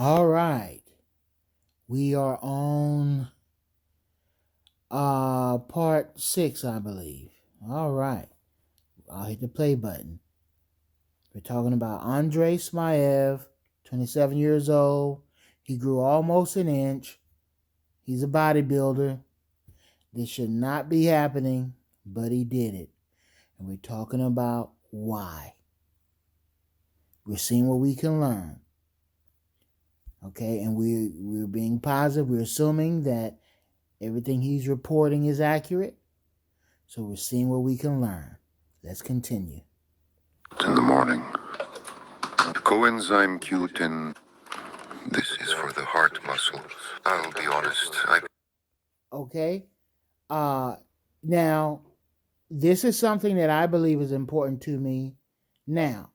All right. We are on part 6, I believe. All right. I'll hit the play button. We're talking about Andrey Smaev, 27 years old. He grew almost an inch. He's a bodybuilder. This should not be happening, but he did it. And we're talking about why. We're seeing what we can learn. Okay, and we're being positive. We're assuming that everything he's reporting is accurate. So we're seeing what we can learn. Let's continue. In the morning. Coenzyme Q10. This is for the heart muscle. I'll be honest. Okay. Now, this is something that I believe is important to me. Now,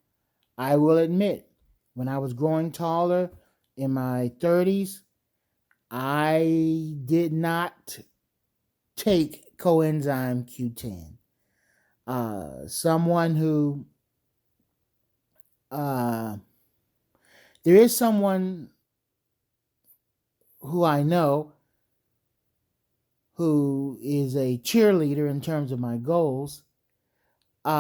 I will admit, when I was growing taller in my 30s, I did not take coenzyme Q10. Someone who there is someone who I know who is a cheerleader in terms of my goals. They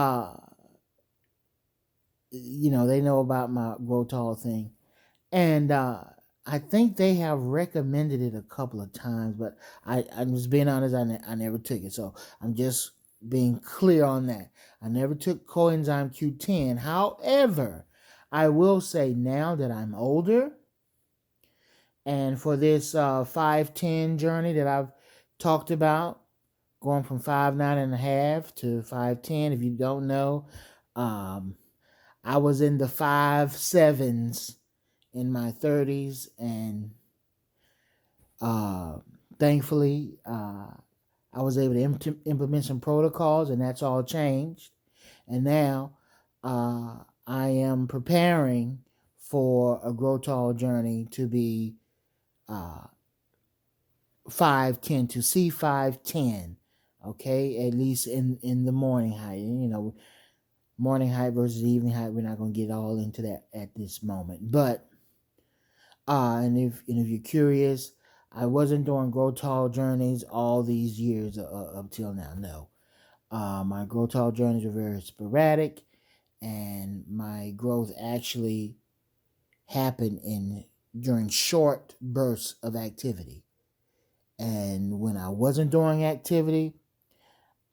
know about my grow tall thing. And I think they have recommended it a couple of times, but I'm just being honest, I never took it. So I'm just being clear on that. I never took coenzyme Q10. However, I will say now that I'm older, and for this 5'10" journey that I've talked about, going from 5'9.5" to 5'10", if you don't know, I was in the 5'7s in my 30s, and thankfully, I was able to implement some protocols, and that's all changed. And now I am preparing for a grow tall journey to be 5'10", to see 5'10", okay, at least in the morning height. Morning height versus evening height, we're not going to get all into that at this moment. But and if you're curious, I wasn't doing grow tall journeys all these years up till now. No, my grow tall journeys are very sporadic, and my growth actually happened during short bursts of activity. And when I wasn't doing activity,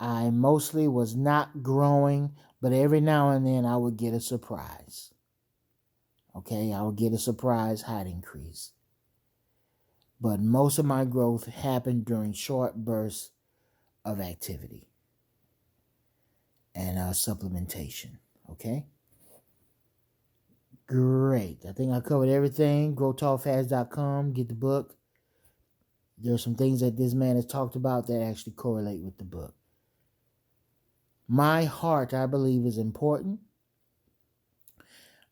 I mostly was not growing, but every now and then I would get a surprise. Okay, I would get a surprise height increase. But most of my growth happened during short bursts of activity and supplementation. Okay? Great. I think I covered everything. GrowTallFast.com. Get the book. There are some things that this man has talked about that actually correlate with the book. My heart, I believe, is important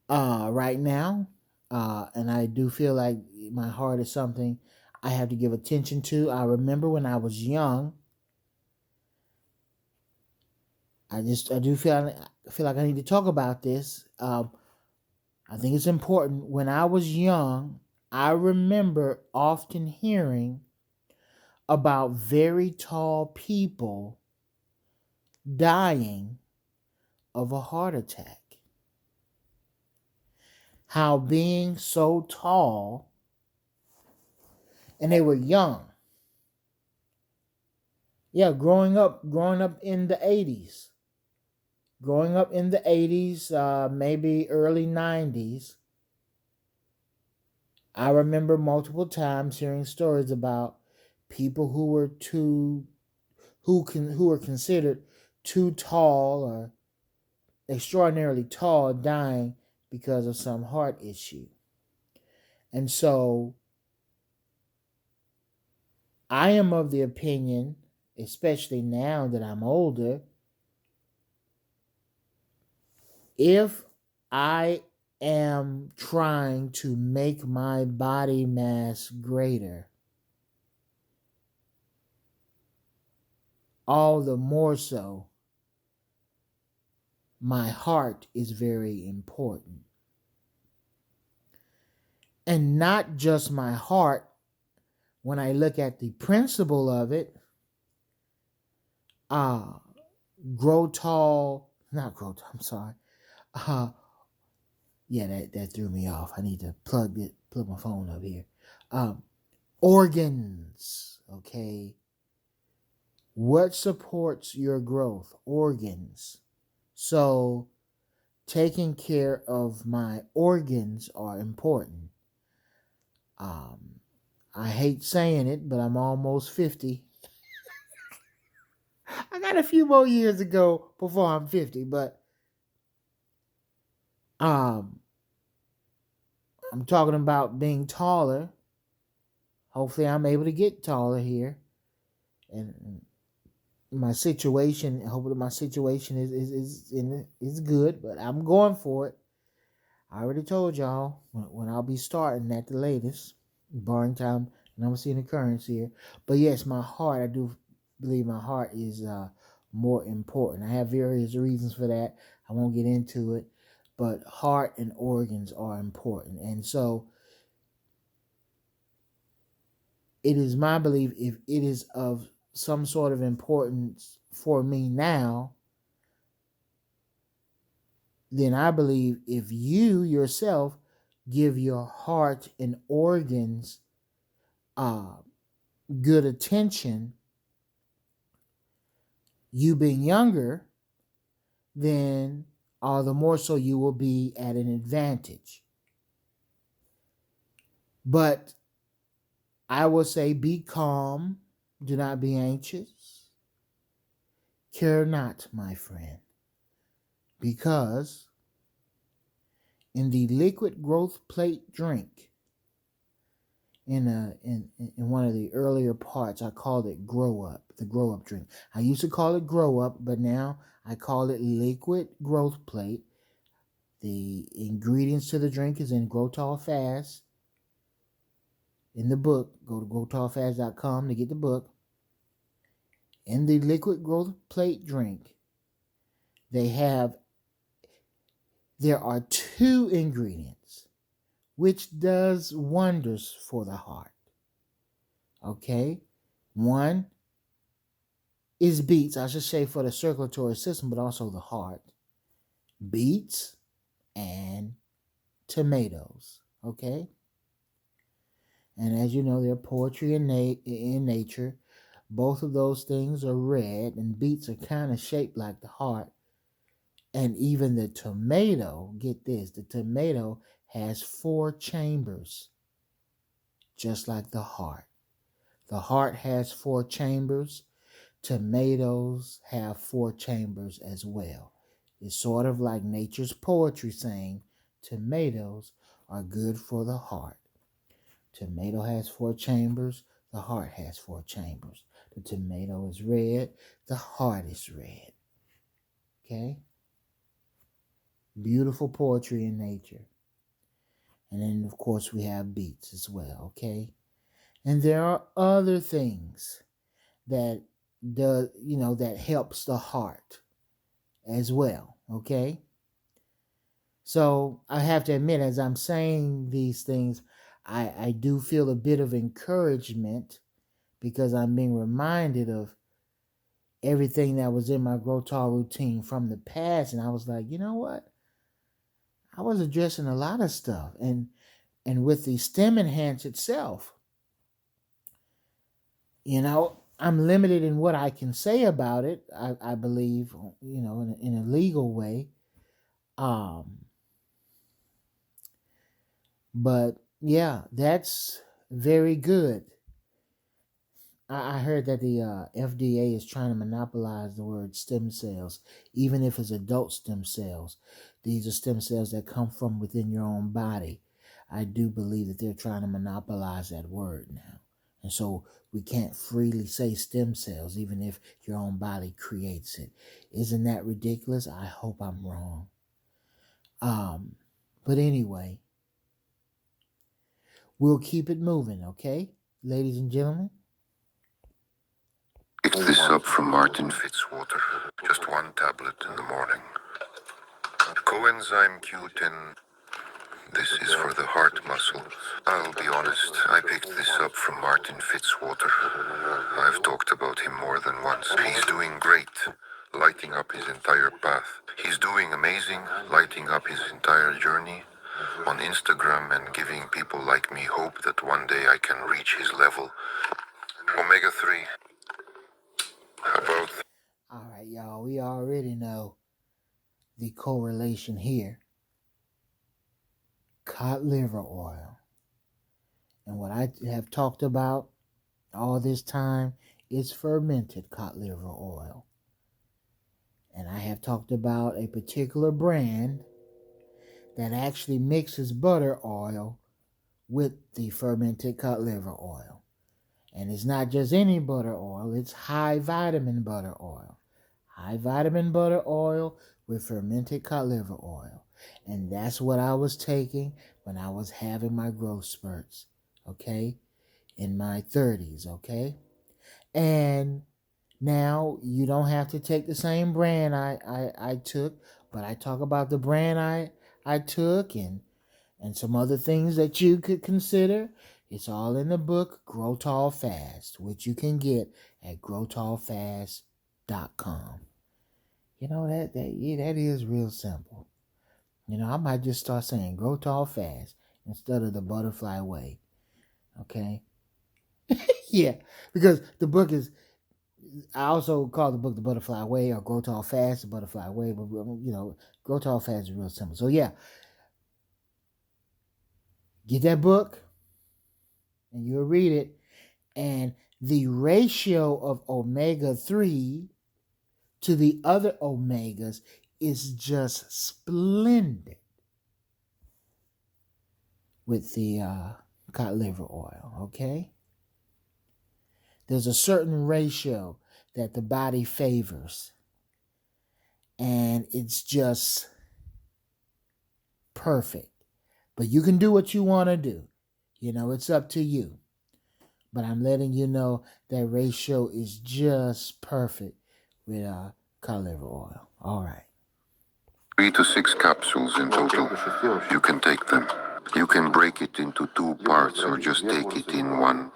right now. And I do feel like my heart is something I have to give attention to. I remember when I was young, I do feel like I need to talk about this. I think it's important. When I was young, I remember often hearing about very tall people dying of a heart attack. How being so tall, and they were young. Yeah, growing up in the 80s. Growing up in the 80s, maybe early 90s, I remember multiple times hearing stories about people who were considered too tall or extraordinarily tall dying because of some heart issue. And so I am of the opinion, especially now that I'm older, if I am trying to make my body mass greater, all the more so, my heart is very important. And not just my heart. When I look at the principle of it, uh, grow tall, not grow tall, I'm sorry. Uh, yeah, that threw me off. I need to plug my phone up here. Um, Organs, okay? What supports your growth? Organs. So, taking care of my organs are important. Um, I hate saying it, but I'm almost 50. I got a few more years to go before I'm 50, but um, I'm talking about being taller. Hopefully, I'm able to get taller here, and my situation. Hopefully, my situation is good, but I'm going for it. I already told y'all when I'll be starting at the latest, barring time and I'm seeing occurrence here. But yes, my heart. I do believe my heart is more important. I have various reasons for that. I won't get into it, but heart and organs are important, and so it is my belief if it is of some sort of importance for me now, then I believe if you yourself give your heart and organs uh, good attention, you being younger, then all the more so you will be at an advantage. But I will say be calm, do not be anxious, care not, my friend, because in the liquid growth plate drink, in one of the earlier parts, I called it grow up, the grow up drink. I used to call it grow up, but now I call it liquid growth plate. The ingredients to the drink is in Grow Tall Fast. In the book, go to growtallfast.com to get the book. In the liquid growth plate drink, there are two ingredients which does wonders for the heart. Okay? One is beets, I should say for the circulatory system, but also the heart. Beets and tomatoes. Okay? And as you know, they're poetry in nature. Both of those things are red, and beets are kind of shaped like the heart. And even the tomato, get this, the tomato has 4 chambers, just like the heart. The heart has 4 chambers. Tomatoes have 4 chambers as well. It's sort of like nature's poetry saying tomatoes are good for the heart. Tomato has 4 chambers. The heart has 4 chambers. The tomato is red. The heart is red. Okay? Beautiful poetry in nature. And then, of course, we have beets as well. Okay? And there are other things that that helps the heart as well. Okay? So I have to admit, as I'm saying these things, I do feel a bit of encouragement because I'm being reminded of everything that was in my Grow Tall routine from the past. And I was like, you know what? I was addressing a lot of stuff. And with the STEM Enhance itself, I'm limited in what I can say about it, I believe, in a legal way. But yeah, that's very good. I heard that the FDA is trying to monopolize the word stem cells, even if it's adult stem cells. These are stem cells that come from within your own body. I do believe that they're trying to monopolize that word now. And so we can't freely say stem cells, even if your own body creates it. Isn't that ridiculous? I hope I'm wrong. But anyway, we'll keep it moving, okay? Ladies and gentlemen. It's this up from Martin Fitzwater. Just 1 tablet in the morning. Coenzyme Q10. This is for the heart muscle. Martin Fitzwater. I've talked about him more than once. He's doing great, lighting up his entire path. He's doing amazing, lighting up his entire journey on Instagram and giving people like me hope that one day I can reach his level. Omega-3. About... All right, y'all, we already know the correlation here. Cod liver oil. And what I have talked about all this time is fermented cod liver oil. And I have talked about a particular brand that actually mixes butter oil with the fermented cod liver oil. And it's not just any butter oil, it's high vitamin butter oil. High vitamin butter oil with fermented cod liver oil. And that's what I was taking when I was having my growth spurts, okay, in my 30s, okay? And now you don't have to take the same brand I took, but I talk about the brand I took and some other things that you could consider. It's all in the book, Grow Tall Fast, which you can get at growtallfast.com. You know, that is real simple. You know, I might just start saying Grow Tall Fast instead of the Butterfly Way. Okay? Yeah, because the book is, I also call the book The Butterfly Way or Grow Tall Fast, The Butterfly Way, but, you know, Grow Tall Fast is real simple. So, yeah, get that book and you'll read it. And the ratio of omega-3 to the other omegas is just splendid with the cod liver oil, okay? There's a certain ratio that the body favors, and it's just perfect. But you can do what you want to do. You know, it's up to you. But I'm letting you know that ratio is just perfect with cod liver oil. All right. 3 to 6 capsules in total. You can take them. You can break it into 2 parts or just take it in one.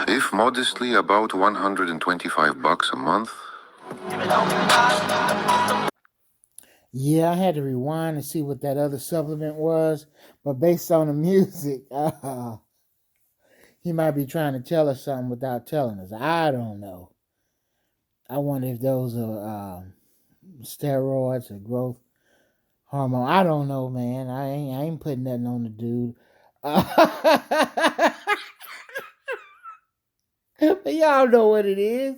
If modestly about $125 a month. Yeah, I had to rewind and see what that other supplement was, but based on the music, he might be trying to tell us something without telling us. I don't know. I wonder if those are steroids or growth hormone. I don't know, man. I ain't putting nothing on the dude. But y'all know what it is.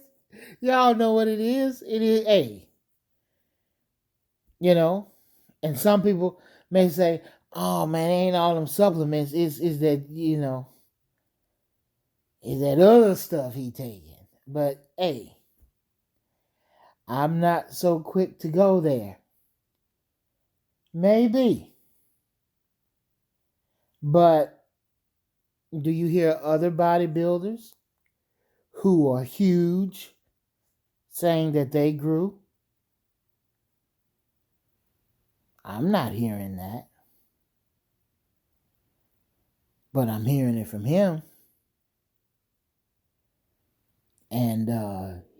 Y'all know what it is. It is A. You know, and some people may say, "Oh man, ain't all them supplements. Is that, you know, is that other stuff he taking?" But hey, I'm not so quick to go there. Maybe, but do you hear other bodybuilders who are huge saying that they grew? I'm not hearing that, but I'm hearing it from him. And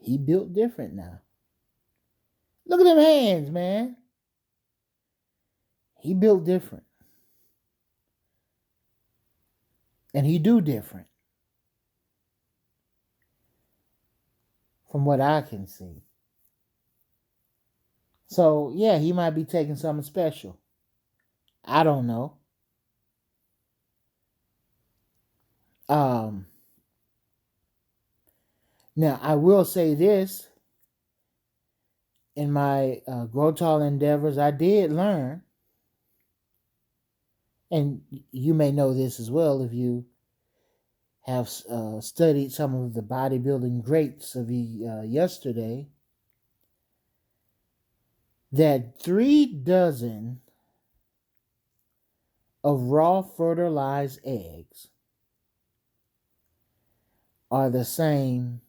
he built different now. Look at them hands, man. He built different. And he do different. From what I can see. So, yeah, he might be taking something special. I don't know. Now, I will say this. In my Grow Tall endeavors, I did learn, and you may know this as well if you have studied some of the bodybuilding greats of yesterday, that 3 dozen of raw fertilized eggs are the same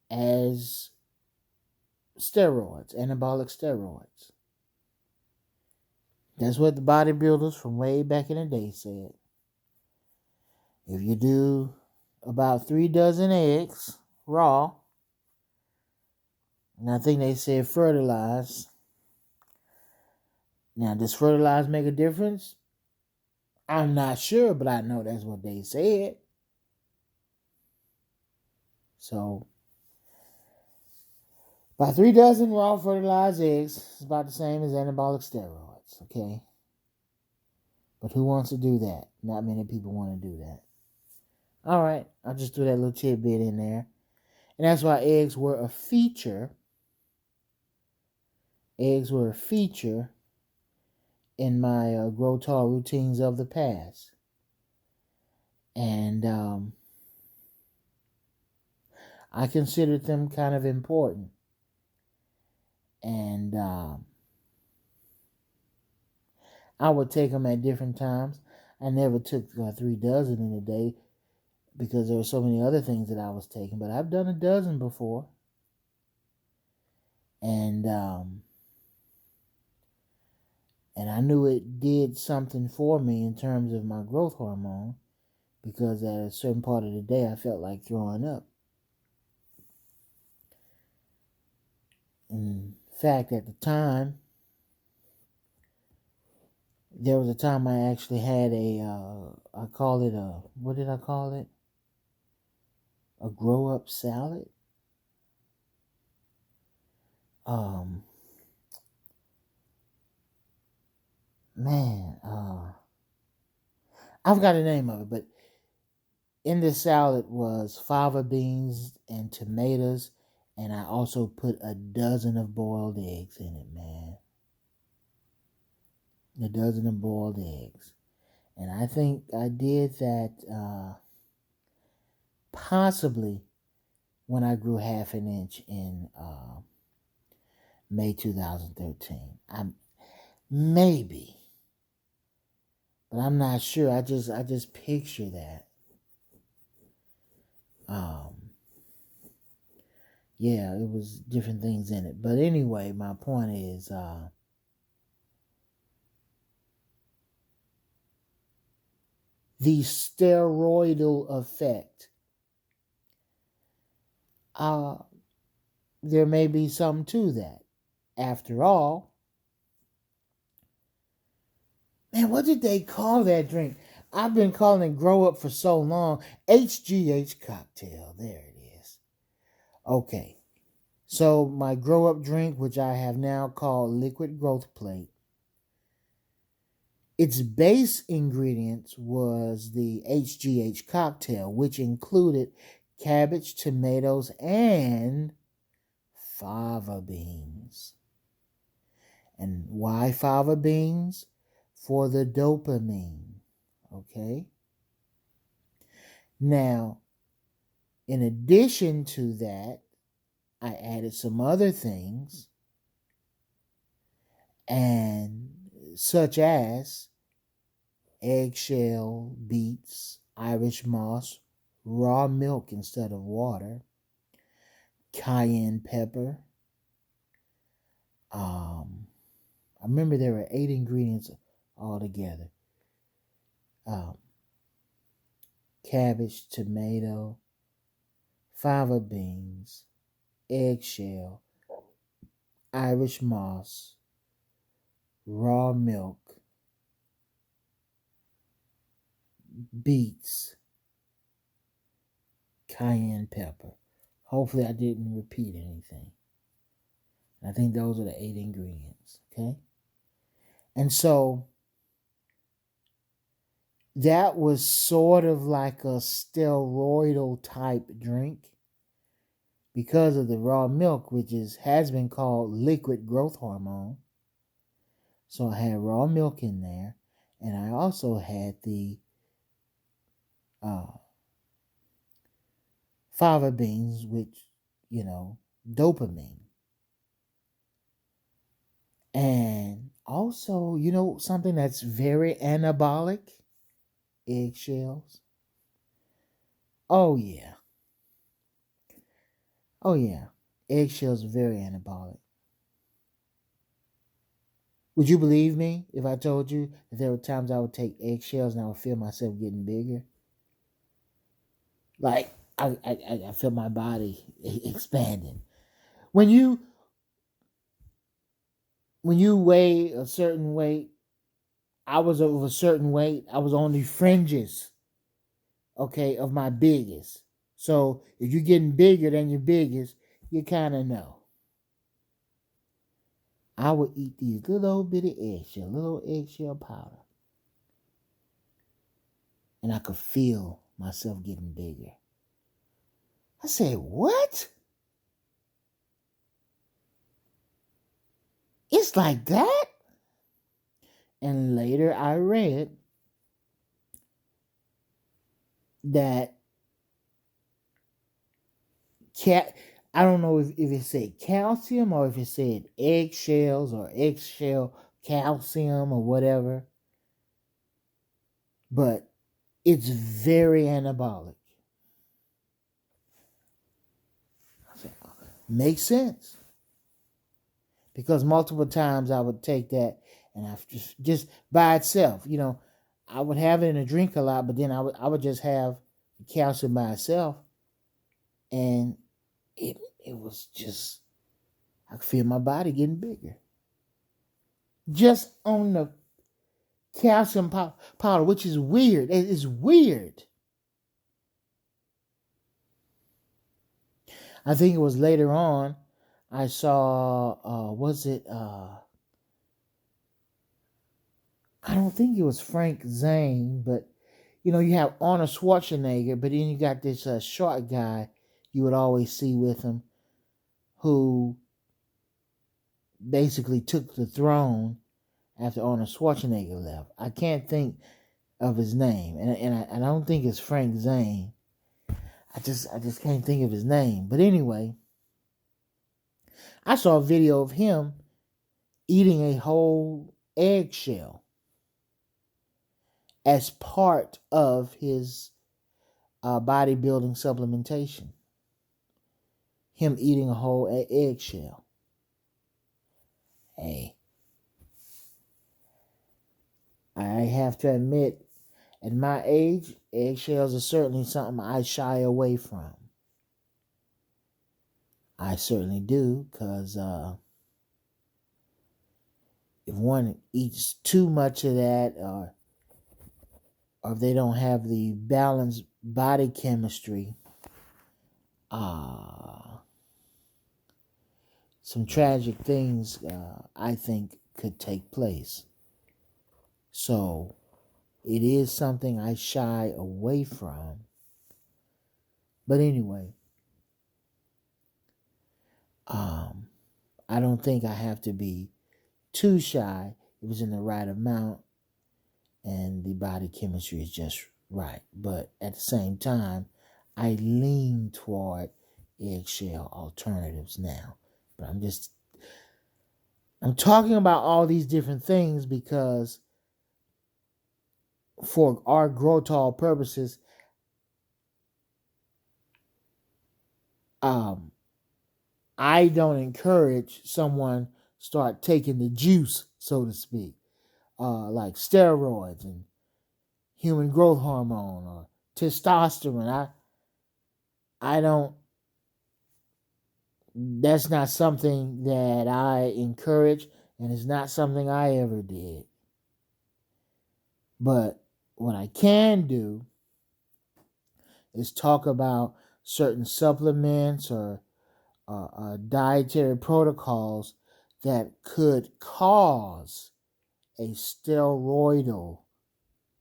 as steroids, anabolic steroids. That's what the bodybuilders from way back in the day said. If you do about 3 dozen eggs raw, and I think they said fertilize. Now, does fertilize make a difference? I'm not sure, but I know that's what they said. So, about 3 dozen raw fertilized eggs is about the same as anabolic steroids, okay? But who wants to do that? Not many people want to do that. All right, I just threw that little tidbit in there. And that's why eggs were a feature. Eggs were a feature in my grow tall routines of the past. And I considered them kind of important. And I would take them at different times. I never took 3 dozen in a day because there were so many other things that I was taking. But I've done a dozen before. And I knew it did something for me in terms of my growth hormone because at a certain part of the day I felt like throwing up. In fact, at the time, there was a time I actually had I call it what did I call it? A grow up salad. Man, I forgot the name of it, but in this salad was fava beans and tomatoes, and I also put 12 of boiled eggs in it, man. 12 of boiled eggs. And I think I did that possibly when I grew half an inch in May 2013. Maybe, but I'm not sure. I just picture that. Yeah, it was different things in it. But anyway, my point is the steroidal effect. There may be something to that. After all, man, what did they call that drink? I've been calling it Grow Up for so long. HGH cocktail. There it is. Okay. So my Grow Up drink, which I have now called Liquid Growth Plate, its base ingredients was the HGH cocktail, which included cabbage, tomatoes, and fava beans. And why fava beans? For the dopamine. Okay? Now, in addition to that, I added some other things, and such as eggshell, beets, Irish moss, raw milk instead of water, cayenne pepper. I remember there were 8 ingredients altogether. Cabbage, tomato, fava beans, eggshell, Irish moss, raw milk, beets, cayenne pepper. Hopefully I didn't repeat anything. I think those are the 8 ingredients, okay? And so that was sort of like a steroidal type drink because of the raw milk, which has been called liquid growth hormone. So I had raw milk in there, and I also had the fava beans, which, dopamine. And also, something that's very anabolic? Eggshells. Oh yeah. Oh yeah. Eggshells are very anabolic. Would you believe me if I told you that there were times I would take eggshells and I would feel myself getting bigger? Like I feel my body expanding. When you when you weigh a certain weight, I was of a certain weight. I was on the fringes, okay, of my biggest. So if you're getting bigger than your biggest, you kind of know. I would eat these little bitty eggshell, little eggshell powder, and I could feel myself getting bigger. I said, "What? It's like that?" And later I read that cat. I don't know if it said calcium or if it said eggshells or eggshell calcium or whatever, but it's very anabolic. I said, makes sense because multiple times I would take that and I just by itself, I would have it in a drink a lot, but then I would just have calcium by itself, and it was just I could feel my body getting bigger just on the calcium powder, which is weird. It is weird. I think it was later on I saw was it I don't think it was Frank Zane, but you have Arnold Schwarzenegger, but then you got this short guy you would always see with him who basically took the throne after Arnold Schwarzenegger left. I can't think of his name, and I don't think it's Frank Zane. I just can't think of his name. But anyway, I saw a video of him eating a whole eggshell as part of his bodybuilding supplementation. Him eating a whole eggshell. Hey, I have to admit, at my age, eggshells are certainly something I shy away from. I certainly do, because if one eats too much of that, or if they don't have the balanced body chemistry, some tragic things, I think, could take place. So it is something I shy away from. But anyway, I don't think I have to be too shy. It was in the right amount and the body chemistry is just right. But at the same time, I lean toward eggshell alternatives now. But I'm talking about all these different things because for our grow tall purposes, I don't encourage someone start taking the juice, so to speak, like steroids and human growth hormone or testosterone. I don't. That's not something that I encourage, and it's not something I ever did. But what I can do is talk about certain supplements or dietary protocols that could cause a steroidal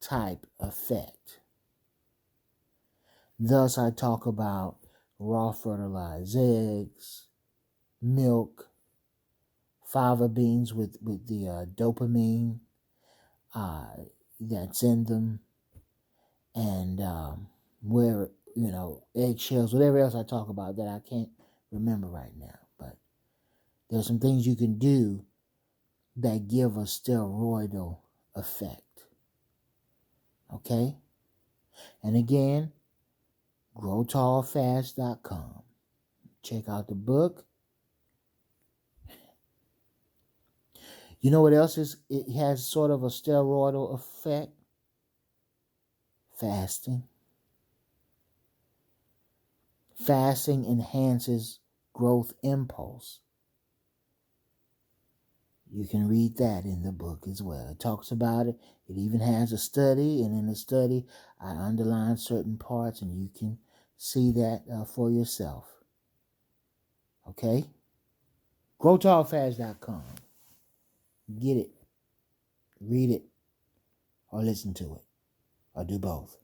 type effect. Thus, I talk about raw fertilized eggs, milk, fava beans with the dopamine that's in them, and where eggshells, whatever else I talk about that I can't remember right now. But there's some things you can do that give a steroidal effect. Okay? And again, growtallfast.com. Check out the book. You know what else it has sort of a steroidal effect? Fasting. Fasting enhances growth impulse. You can read that in the book as well. It talks about it. It even has a study, and in the study, I underline certain parts, and you can see that for yourself. Okay? GrowTallFast.com. Get it, read it, or listen to it, or do both.